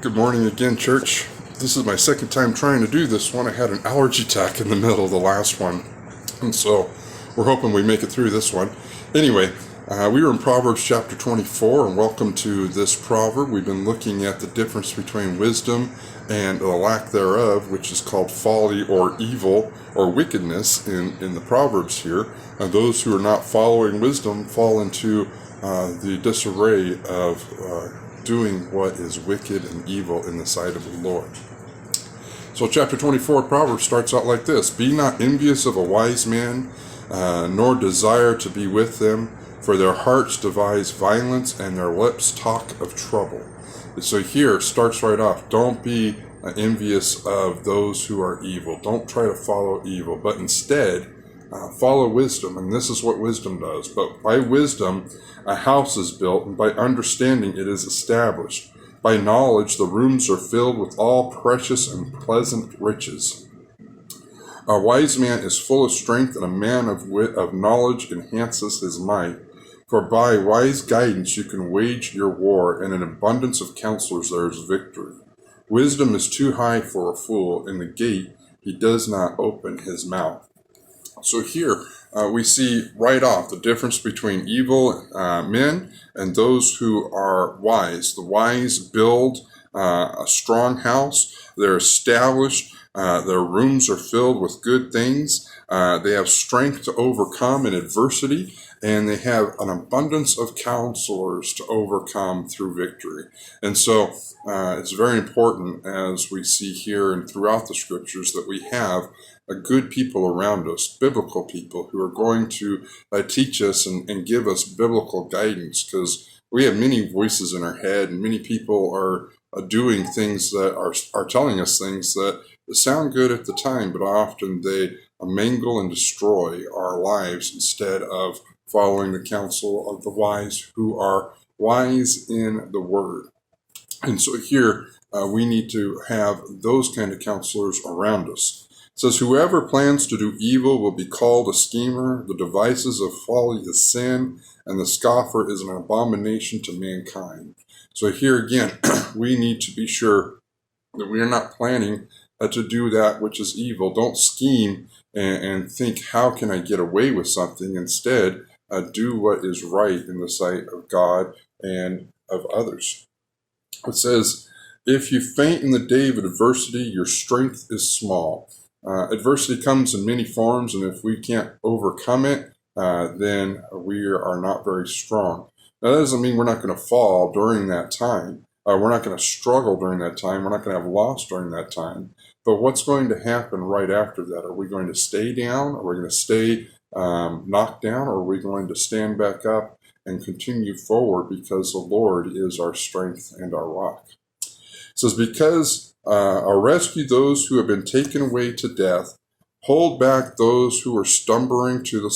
Good morning again, church. This is my second time trying to do this one. I had an allergy attack in the middle of the last one, and so we're hoping we make it through this one. Anyway, we were in Proverbs chapter 24, and welcome to this proverb. We've been looking at the difference between wisdom and the lack thereof, which is called folly or evil or wickedness in the Proverbs here. And those who are not following wisdom fall into the disarray of doing what is wicked and evil in the sight of the Lord. So chapter 24 of Proverbs starts out like this: Be not envious of a wise man, nor desire to be with them, for their hearts devise violence, and their lips talk of trouble. So here starts right off. Don't be envious of those who are evil. Don't try to follow evil, but instead follow wisdom. And this is what wisdom does. But by wisdom, a house is built, and by understanding it is established. By knowledge, the rooms are filled with all precious and pleasant riches. A wise man is full of strength, and a man of knowledge enhances his might. For by wise guidance you can wage your war, and in abundance of counselors there is victory. Wisdom is too high for a fool, in the gate he does not open his mouth. So here we see right off the difference between evil men and those who are wise. The wise build a strong house. They're established. Their rooms are filled with good things. They have strength to overcome in adversity, and they have an abundance of counselors to overcome through victory. And so it's very important, as we see here and throughout the scriptures, that we have good people around us, biblical people who are going to teach us and give us biblical guidance, because we have many voices in our head, and many people are doing things that are telling us things that sound good at the time, but often they mangle and destroy our lives instead of following the counsel of the wise who are wise in the word. And so here we need to have those kind of counselors around us. It says, whoever plans to do evil will be called a schemer. The devices of folly is sin, and the scoffer is an abomination to mankind. So here again, we need to be sure that we are not planning to do that which is evil. Don't scheme and think, how can I get away with something? Instead, do what is right in the sight of God and of others. It says, if you faint in the day of adversity, your strength is small. Adversity comes in many forms, and if we can't overcome it, then we are not very strong. Now, that doesn't mean we're not going to fall during that time. We're not going to struggle during that time. We're not going to have loss during that time. But what's going to happen right after that? Are we going to stay down? Are we going to stay knocked down? Or are we going to stand back up and continue forward, because the Lord is our strength and our rock? It says, because rescue those who have been taken away to death, hold back those who are stumbling to the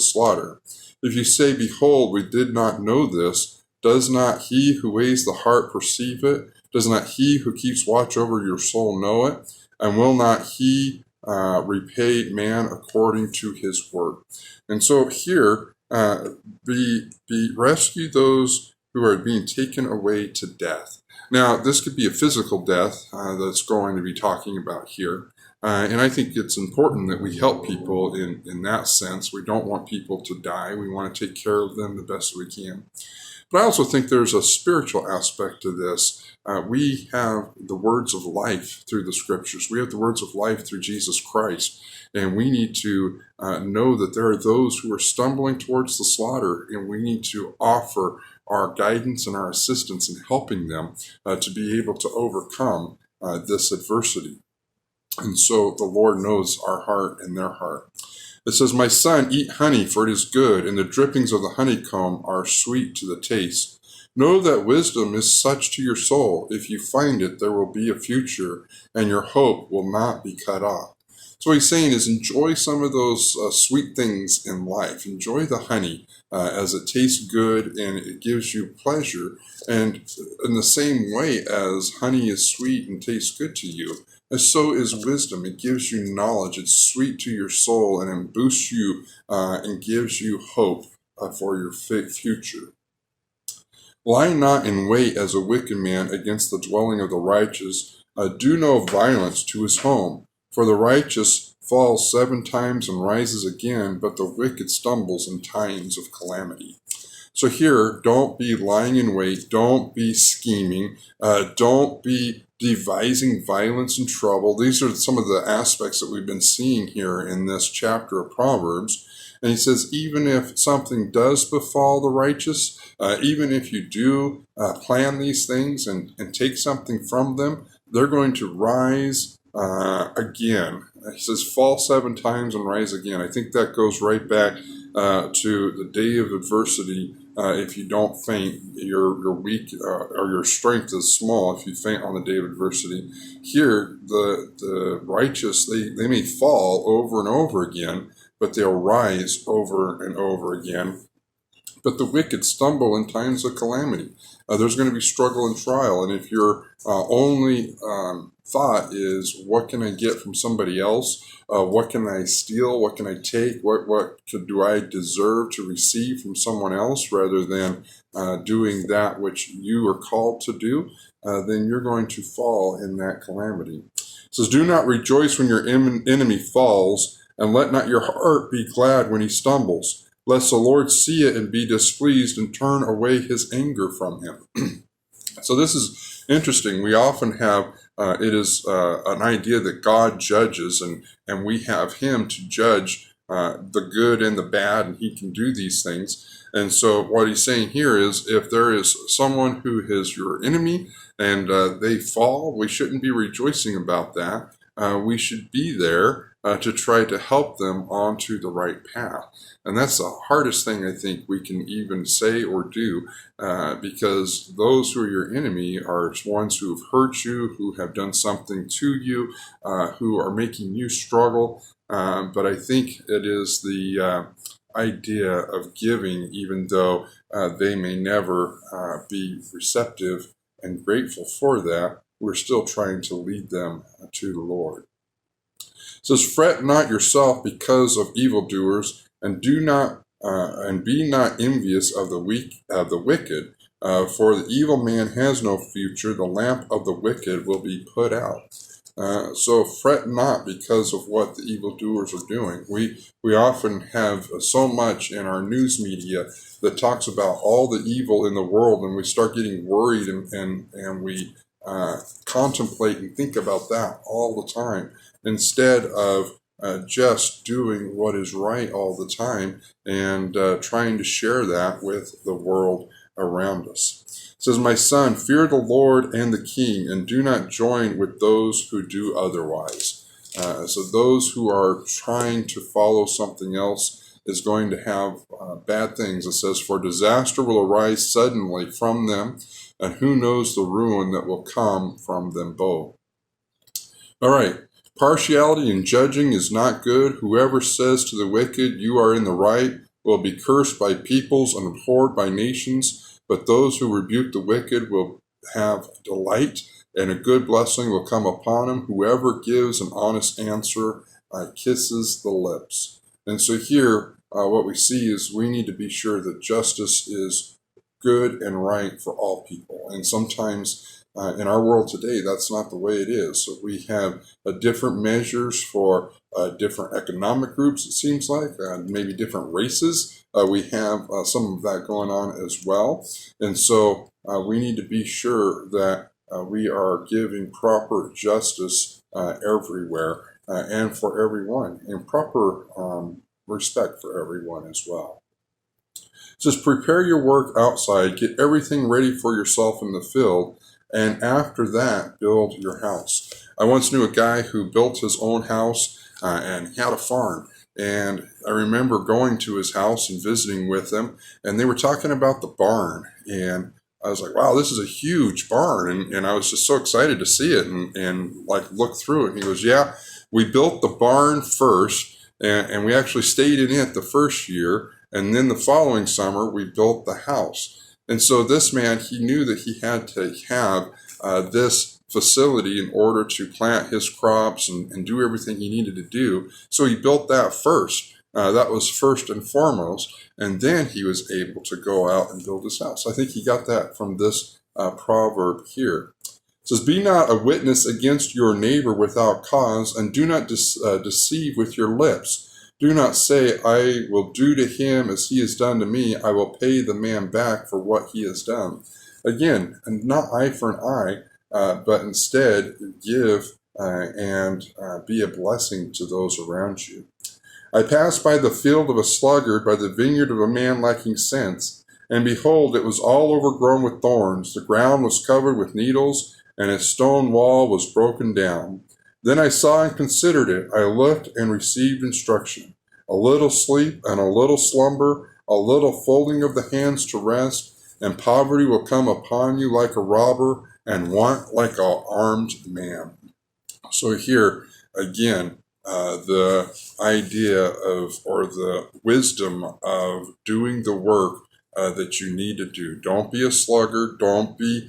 slaughter. If you say, behold, we did not know this, does not he who weighs the heart perceive it? Does not he who keeps watch over your soul know it? And will not he repay man according to his work? And so here, rescue those who are being taken away to death. Now, this could be a physical death that's going to be talking about here. And I think it's important that we help people in that sense. We don't want people to die. We want to take care of them the best we can. But I also think there's a spiritual aspect to this. We have the words of life through the scriptures. We have the words of life through Jesus Christ. And we need to know that there are those who are stumbling towards the slaughter, and we need to offer our guidance and our assistance in helping them to be able to overcome this adversity. And so the Lord knows our heart and their heart. It says, my son, eat honey, for it is good, and the drippings of the honeycomb are sweet to the taste. Know that wisdom is such to your soul. If you find it, there will be a future, and your hope will not be cut off. So what he's saying is, enjoy some of those sweet things in life. Enjoy the honey as it tastes good and it gives you pleasure. And in the same way as honey is sweet and tastes good to you, so is wisdom. It gives you knowledge. It's sweet to your soul, and it boosts you and gives you hope for your future. Lie not in wait as a wicked man against the dwelling of the righteous. Do no violence to his home. For the righteous falls 7 times and rises again, but the wicked stumbles in times of calamity. So here, don't be lying in wait. Don't be scheming. Don't be devising violence and trouble. These are some of the aspects that we've been seeing here in this chapter of Proverbs. And he says, even if something does befall the righteous, even if you do plan these things and take something from them, they're going to rise again. He says, fall 7 times and rise again. I think that goes right back to the day of adversity. If you don't faint, you're weak, or your strength is small if you faint on the day of adversity. Here, the righteous, they may fall over and over again, but they'll rise over and over again. But the wicked stumble in times of calamity. There's going to be struggle and trial, and if your only thought is, what can I get from somebody else? What can I steal? What can I take? What do I deserve to receive from someone else, rather than doing that which you are called to do? Then you're going to fall in that calamity. It says, do not rejoice when your enemy falls, and let not your heart be glad when he stumbles, lest the Lord see it and be displeased and turn away his anger from him. So this is interesting. We often have, it is an idea that God judges, and we have him to judge the good and the bad, and he can do these things. And so what he's saying here is, if there is someone who is your enemy and they fall, we shouldn't be rejoicing about that. We should be there to try to help them onto the right path. And that's the hardest thing I think we can even say or do, because those who are your enemy are ones who have hurt you, who have done something to you, who are making you struggle. But I think it is the idea of giving, even though they may never be receptive and grateful for that, we're still trying to lead them to the Lord. It says, fret not yourself because of evildoers, and do not and be not envious of the wicked, for the evil man has no future. The lamp of the wicked will be put out. So fret not because of what the evildoers are doing. We often have so much in our news media that talks about all the evil in the world, and we start getting worried, and we contemplate and think about that all the time, instead of just doing what is right all the time and trying to share that with the world around us. It says, my son, fear the Lord and the king, and do not join with those who do otherwise. So those who are trying to follow something else is going to have bad things. It says, for disaster will arise suddenly from them, and who knows the ruin that will come from them both. All right. Partiality in judging is not good. Whoever says to the wicked, you are in the right, will be cursed by peoples and abhorred by nations. But those who rebuke the wicked will have delight, and a good blessing will come upon him. Whoever gives an honest answer kisses the lips. And so here, what we see is we need to be sure that justice is good and right for all people. And sometimes in our world today, that's not the way it is. So we have different measures for different economic groups, it seems like, maybe different races. We have some of that going on as well. And so we need to be sure that we are giving proper justice everywhere and for everyone, and proper respect for everyone as well. It says, prepare your work outside, get everything ready for yourself in the field, and after that, build your house. I once knew a guy who built his own house and he had a farm. And I remember going to his house and visiting with him, and they were talking about the barn. And I was like, wow, this is a huge barn. And I was just so excited to see it and like look through it. And he goes, yeah, we built the barn first, and we actually stayed in it the first year. And then the following summer, we built the house. And so this man, he knew that he had to have this facility in order to plant his crops and do everything he needed to do. So he built that first. That was first and foremost. And then he was able to go out and build his house. I think he got that from this proverb here. It says, be not a witness against your neighbor without cause, and do not deceive with your lips. Do not say, I will do to him as he has done to me. I will pay the man back for what he has done. Again, not eye for an eye, but instead give and be a blessing to those around you. I passed by the field of a sluggard, by the vineyard of a man lacking sense, and behold, it was all overgrown with thorns. The ground was covered with needles, and its stone wall was broken down. Then I saw and considered it. I looked and received instruction. A little sleep and a little slumber, a little folding of the hands to rest, and poverty will come upon you like a robber, and want like an armed man. So here, again, the idea of, or the wisdom of doing the work that you need to do. Don't be a sluggard. Don't be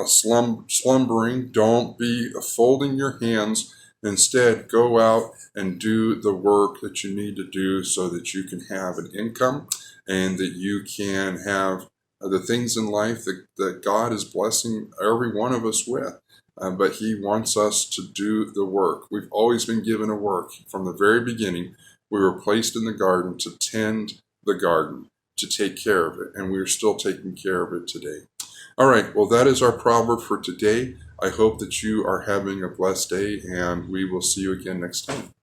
slumbering. Don't be folding your hands. Instead, go out and do the work that you need to do so that you can have an income and that you can have the things in life that God is blessing every one of us with. But he wants us to do the work. We've always been given a work. From the very beginning, we were placed in the garden to tend the garden, to take care of it, and we're still taking care of it today. All right, well, that is our proverb for today. I hope that you are having a blessed day, and we will see you again next time.